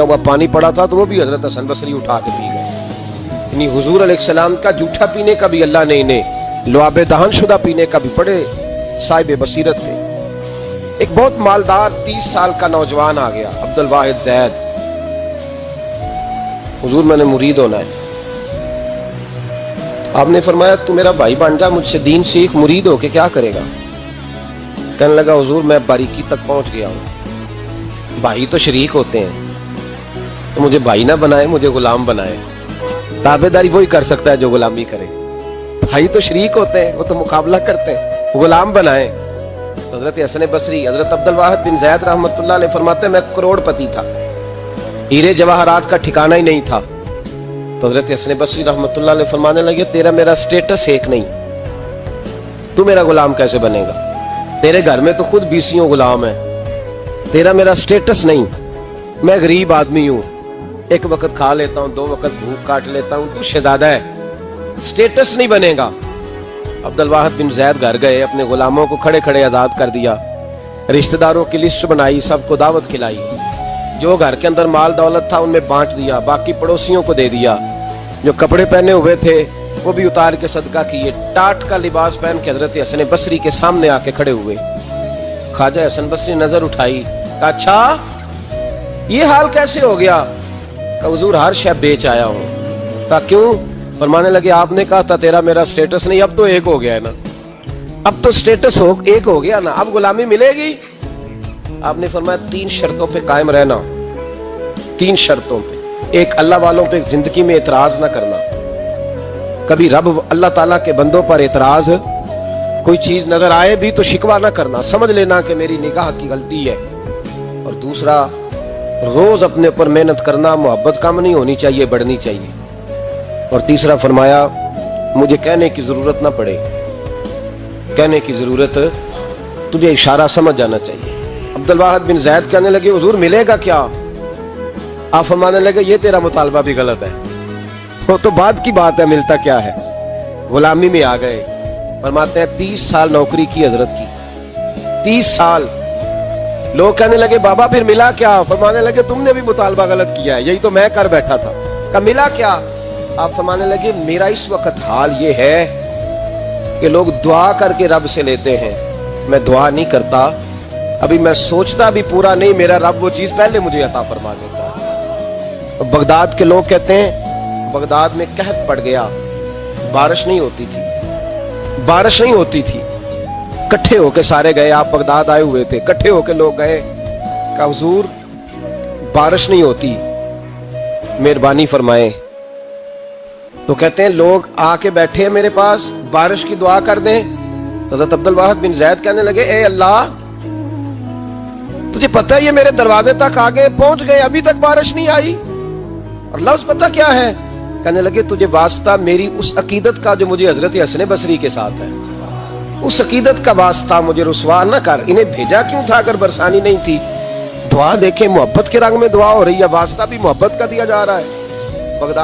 हुआ पानी पड़ा था तो वो भी हजरत हसन बसरी उठा के पी गए। यानी हुजूर अलैहिस्सलाम का जूठा पीने का भी अल्लाह ने इन्हें लुआबे दहन शुदा पीने का भी बड़े साहिब बसीरत थे। एक बहुत मालदार 30 साल का नौजवान आ गया, अब्दुल वाहिद जैद। हुजूर मैंने मुरीद होना है। आपने फरमाया तू मेरा भाई बन जा, मुझसे दीन सीख, मुरीद होके क्या करेगा? कहने लगा हुजूर मैं बारीकी तक पहुंच गया हूं, भाई तो शरीक होते हैं, तो मुझे भाई ना बनाए, मुझे गुलाम बनाए। ताबेदारी वही कर सकता है जो गुलामी करे। भाई तो शरीक होते हैं, वो तो मुकाबला करते हैं, गुलाम बनाए। हजरत हसन बसरी, हजरत अब्दुल वाहिद बिन जैद रहमतुल्लाह अलैह फरमाते मैं करोड़पति था, हीरे जवाहरात का ठिकाना ही नहीं था। तो हजरत हसन बसरी रहमतुल्लाह अलैह फरमाने लगे तेरा मेरा स्टेटस एक नहीं, तू मेरा गुलाम कैसे बनेगा? तेरे घर में तो खुद 20 गुलाम है, तेरा मेरा स्टेटस नहीं। मैं गरीब आदमी हूं, एक वक्त खा लेता हूं, 2 वक्त भूख काट लेता हूं, तू शहजादा है, स्टेटस नहीं बनेगा। अब्दुल वाहिद बिन जैद घर गए, अपने गुलामों को खड़े खड़े आजाद कर दिया, रिश्तेदारों की लिस्ट बनाई, सबको दावत खिलाई, जो घर के अंदर माल दौलत था उनमें बांट दिया, बाकी पड़ोसियों को दे दिया। जो कपड़े पहने हुए थे वो भी उतार के सदका किए। टाट का लिबास पहन के हजरत हसन बसरी के सामने आके खड़े हुए। ख्वाजा हसन बसरी नजर उठाई, कहा अच्छा ये हाल कैसे हो गया? कहा हुजूर हर शय बेच आया हूं। कहा क्यों? फरमाने लगे आपने कहा था तेरा मेरा स्टेटस नहीं, अब तो एक हो गया है ना, अब तो स्टेटस एक हो गया ना, अब गुलामी मिलेगी। आपने फरमाया 3 शर्तों पे कायम रहना, 3 शर्तों पे। एक, अल्लाह वालों पे जिंदगी में एतराज ना करना, कभी रब अल्लाह ताला के बंदों पर एतराज कोई चीज नजर आए भी तो शिकवा ना करना, समझ लेना कि मेरी निगाह की गलती है। और दूसरा, रोज अपने ऊपर मेहनत करना, मोहब्बत कम नहीं होनी चाहिए, बढ़नी चाहिए। और तीसरा फरमाया मुझे कहने की जरूरत ना पड़े, कहने की जरूरत, तुझे इशारा समझ जाना चाहिए। अब्दुल वाहिद बिन जैद कहने लगे हुजूर मिलेगा क्या? आप फरमाने लगे ये तेरा मुतालबा भी गलत है, वो तो बाद की बात है, मिलता क्या है। गुलामी में आ गए। फरमाते हैं 30 साल नौकरी की हजरत की, 30 साल। लोग कहने लगे बाबा फिर मिला क्या? फरमाने लगे तुमने भी मुतालबा गलत किया है, यही तो मैं कर बैठा था। कहा मिला क्या? आप फरमाने लगे मेरा इस वक्त हाल ये है कि लोग दुआ करके रब से लेते हैं, मैं दुआ नहीं करता, अभी मैं सोचता भी पूरा नहीं, मेरा रब वो चीज पहले मुझे अता फरमा देता है। तो बगदाद के लोग कहते हैं बगदाद में कहत पड़ गया, बारिश नहीं होती थी, बारिश नहीं होती थी। इकट्ठे होके सारे गए, आप बगदाद आए हुए थे, इकट्ठे होके लोग गए, कहा हुजूर बारिश नहीं होती, मेहरबानी फरमाए। तो कहते हैं लोग आके बैठे हैं मेरे पास, बारिश की दुआ कर दें। हज़रत अब्दुल वाहिद बिन जैद कहने लगे ए अल्लाह, तुझे पता है ये मेरे दरवाजे तक आगे पहुंच गए, अभी तक बारिश नहीं आई, और लफ्ज़ पता क्या है? कहने लगे तुझे वास्ता मेरी उस अकीदत का जो मुझे हजरत हसन बसरी के साथ है, उस अकीदत का वास्ता, मुझे रुसवा न कर। इन्हें भेजा क्यों था अगर बरसानी नहीं थी? दुआ देखें, मोहब्बत के रंग में दुआ हो रही है, वास्ता भी मोहब्बत का दिया जा रहा है। बगदाद